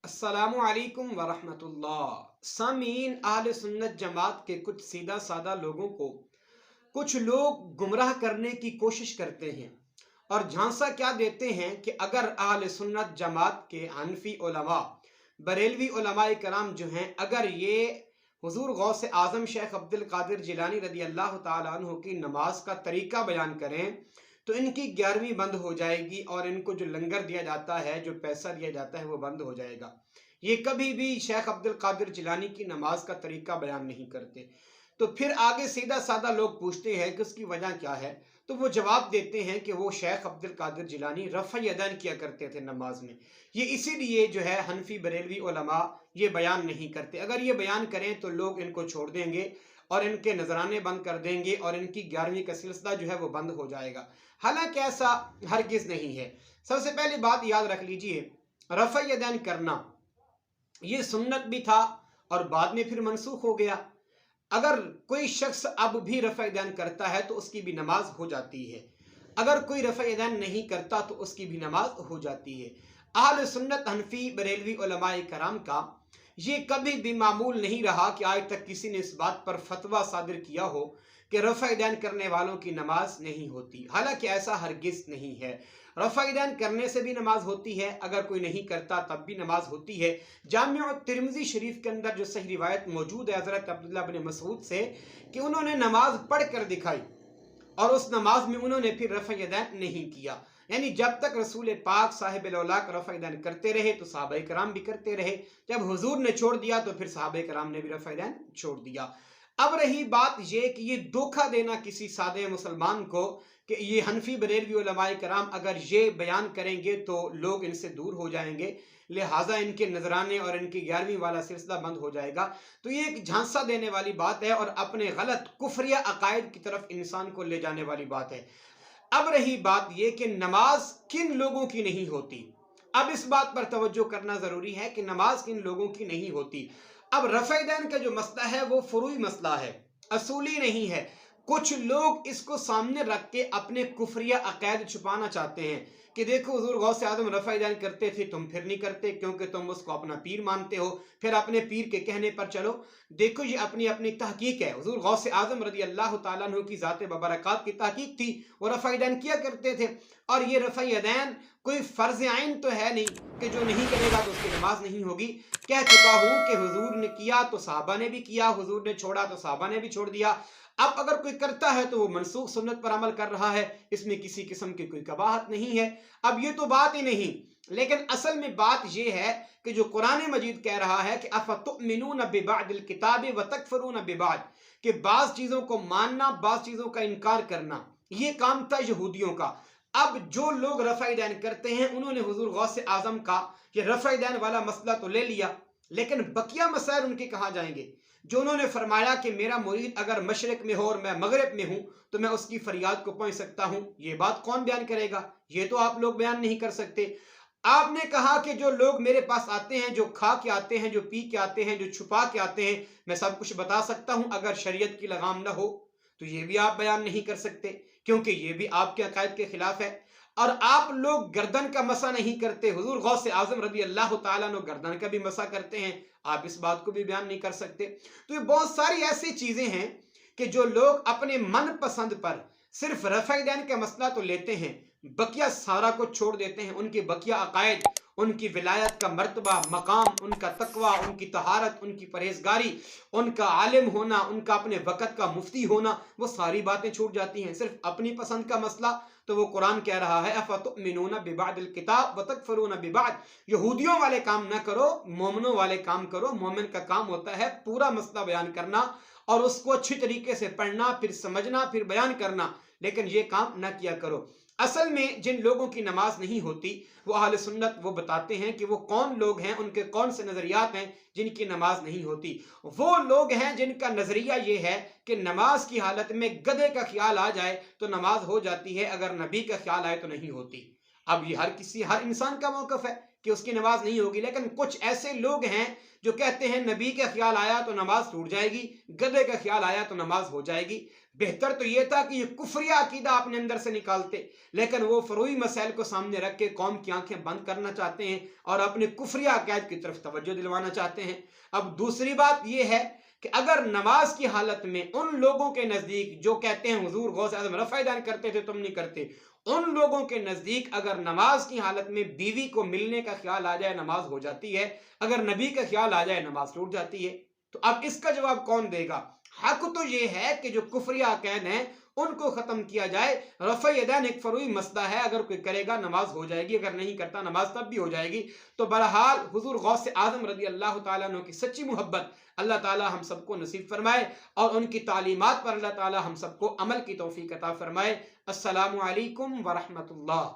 अस्सलामु अलैकुम वरहमतुल्लाह। सामीन, अहले सुन्नत जमात के कुछ सीधा साधा लोगों को कुछ लोग गुमराह करने की कोशिश करते हैं और झांसा क्या देते हैं कि अगर अहले सुन्नत जमात के हनफी उलमा, बरेलवी उलमाए कराम जो हैं, अगर ये हुजूर गौस आजम शेख अब्दुल कादिर जिलानी रदी अल्लाह ताला अन्हु की नमाज का तरीका बयान करें तो इनकी 11वीं बंद हो जाएगी और इनको जो लंगर दिया जाता है, जो पैसा दिया जाता है, वो बंद हो जाएगा। ये कभी भी शेख अब्दुल कादिर जिलानी की नमाज का तरीका बयान नहीं करते। तो फिर आगे सीधा साधा लोग पूछते हैं कि उसकी वजह क्या है, तो वो जवाब देते हैं कि वो शेख अब्दुल कादिर जिलानी रफ़ा यदैन किया करते थे नमाज में। ये इसीलिए जो है हनफी बरेलवी उलमा ये बयान नहीं करते। अगर ये बयान करें तो लोग इनको छोड़ देंगे और इनके नजराने बंद कर देंगे और इनकी 11वीं का सिलसिला जो है वो बंद हो जाएगा। हालांकि ऐसा हरगिज नहीं है। सबसे पहली बात याद रख लीजिए, रफ़ा यदैन करना ये सुन्नत भी था और बाद में फिर मनसूख हो गया। अगर कोई शख्स अब भी रफ़ा यदैन करता है तो उसकी भी नमाज हो जाती है। अगर कोई रफ़ा यदैन नहीं करता तो उसकी भी नमाज हो जाती है। अहले सुन्नत हनफी बरेलवी उलमाए कराम का ये कभी भी मामूल नहीं रहा कि आज तक किसी ने इस बात पर फतवा सादिर किया हो कि रफ़ा यदैन करने वालों की नमाज नहीं होती। हालांकि ऐसा हरगिज नहीं है। रफ़ा यदैन करने से भी नमाज होती है, अगर कोई नहीं करता तब भी नमाज होती है। जामिया तिरमिज़ी शरीफ के अंदर जो सही रिवायत मौजूद है हज़रत अब्दुल्लाह बिन मसूद से कि उन्होंने नमाज पढ़ कर दिखाई और उस नमाज में उन्होंने फिर रफ़ा यदैन नहीं किया। यानी जब तक रसूल पाक साहिब औलाक रफ़ा यदैन करते रहे तो सहाबा कराम भी करते रहे। जब हुजूर ने छोड़ दिया तो फिर सहाबा कराम ने भी रफ़ा यदैन छोड़ दिया। अब रही बात ये कि ये धोखा देना किसी सादे मुसलमान को कि ये हनफी बरेलवी उलमाए कराम अगर ये बयान करेंगे तो लोग इनसे दूर हो जाएंगे, लिहाजा इनके नजराने और इनकी 11वीं वाला सिलसिला बंद हो जाएगा, तो ये एक झांसा देने वाली बात है और अपने गलत कुफरिया अकायद की तरफ इंसान को ले जाने वाली बात है। अब रही बात ये कि नमाज किन लोगों की नहीं होती। अब इस बात पर तवज्जो करना जरूरी है कि नमाज किन लोगों की नहीं होती। अब रफ़ा यदैन का जो मसला है वो फुरूई मसला है, असूली नहीं है। कुछ लोग इसको सामने रख के अपने कुफरिया अकायद छुपाना चाहते हैं कि देखो हुजूर गौस आजम रफ़ा यदैन करते थे, तुम फिर नहीं करते क्योंकि तुम उसको अपना पीर मानते हो। फिर अपने पीर के कहने पर चलो। देखो ये अपनी अपनी तहकीक है। हुजूर गौस आजम रदी अल्लाह ताला अन्हु की ज़ात बबरकात की तहकीक थी, वो रफ़ा यदैन किया करते थे। और ये रफ़ा यदैन कोई फ़र्ज़ आइन तो है नहीं कि जो नहीं करेगा तो उसकी नमाज नहीं होगी। कह चुका हूँ कि हुजूर ने किया तो सहाबा ने भी किया, हुजूर ने छोड़ा तो सहाबा ने भी छोड़ दिया। अब अगर कोई करता है तो वो मनसूख सुन्नत पर अमल कर रहा है, इसमें किसी किस्म की कोई कबाहत नहीं है। अब ये तो बात ही नहीं, लेकिन असल में बात ये है कि जो कुरान मजीद कह रहा है कि अफ़तुमिनून बिबादिल किताबि व तकफुरून बिबाद, कि बाज़ चीज़ों को मानना, बाज़ चीज़ों का इनकार करना, ये काम था यहूदियों का। अब जो लोग रफ़ा यदैन करते हैं उन्होंने हुजूर गौस आजम का ये रफ़ा यदैन वाला मसला तो ले लिया, लेकिन बकिया मसाइल उनके कहाँ जाएंगे। जो उन्होंने फरमाया कि मेरा मुरीद अगर मशरिक में हो और मैं मगरिब में हूं तो मैं उसकी फरियाद को पहुंच सकता हूं, ये बात कौन बयान करेगा। ये तो आप लोग बयान नहीं कर सकते। आपने कहा कि जो लोग मेरे पास आते हैं, जो खा के आते हैं, जो पी के आते हैं, जो छुपा के आते हैं, मैं सब कुछ बता सकता हूं अगर शरीयत की लगाम ना हो। तो ये भी आप बयान नहीं कर सकते क्योंकि ये भी आपके अकायद के खिलाफ है। और आप लोग गर्दन का मसा नहीं करते, हुजूर गौस आजम रदी अल्लाह ताला अन्हु गर्दन का भी मसा करते हैं, आप इस बात को भी बयान नहीं कर सकते। तो ये बहुत सारी ऐसी चीजें हैं कि जो लोग अपने मन पसंद पर सिर्फ रफ़ा यदैन का मसला तो लेते हैं, बकिया सारा को छोड़ देते हैं। उनके बकिया अकायद, उनकी विलायत का मर्तबा, मकाम, उनका तकवा, उनकी तहारत, उनकी परहेजगारी, उनका आलिम होना, उनका अपने वक़्त का मुफ्ती होना, वो सारी बातें छूट जाती हैं। सिर्फ अपनी पसंद का मसला तो वो कुरान कह रहा है अफ़तुमिनून बिबादिल किताब व तकफुरून बिबाद, यहूदियों वाले काम ना करो, मोमिनों वाले काम करो। मोमिन का काम होता है पूरा मसला बयान करना और उसको अच्छी तरीके से पढ़ना, फिर समझना, फिर बयान करना, लेकिन ये काम ना किया करो। असल में जिन लोगों की नमाज नहीं होती वो अहले सुन्नत वो बताते हैं कि वो कौन लोग हैं, उनके कौन से नजरियात हैं जिनकी नमाज नहीं होती। वो लोग हैं जिनका नजरिया ये है कि नमाज की हालत में गधे का ख्याल आ जाए तो नमाज हो जाती है, अगर नबी का ख्याल आए तो नहीं होती। अब ये हर इंसान का मौकफ है कि उसकी नमाज नहीं होगी, लेकिन कुछ ऐसे लोग हैं जो कहते हैं नबी का ख्याल आया तो नमाज टूट जाएगी, गधे का ख्याल आया तो नमाज हो जाएगी। बेहतर तो ये था कि ये कुफरिया अकीदा अपने अंदर से निकालते, लेकिन वो फरोई मसाइल को सामने रख के कौम की आंखें बंद करना चाहते हैं और अपने कुफरिया अकायद की तरफ तवज्जो दिलवाना चाहते हैं। अब दूसरी बात ये है कि अगर नमाज की हालत में उन लोगों के नजदीक जो कहते हैं हुजूर गौस आजम रफ़ा दान करते थे तुम नहीं करते, उन लोगों के नजदीक अगर नमाज की हालत में बीवी को मिलने का ख्याल आ जाए नमाज हो जाती है, अगर नबी का ख्याल आ जाए नमाज टूट जाती है। तो अब इसका जवाब कौन देगा? हक तो ये है कि जो कुफरिया अकायद हैं उनको खत्म किया जाए। रफ़ा यदैन एक फरोई मसला है, अगर कोई करेगा नमाज हो जाएगी, अगर नहीं करता नमाज तब भी हो जाएगी। तो बहरहाल हुजूर गौस आज़म रज़ी अल्लाह ताला अन्हु की सच्ची मोहब्बत अल्लाह ताला हम सबको नसीब फरमाए और उनकी तालीमात पर अल्लाह ताला हम सबको अमल की तौफीक अता फरमाए। अस्सलामु अलैकुम व रहमतुल्लाह।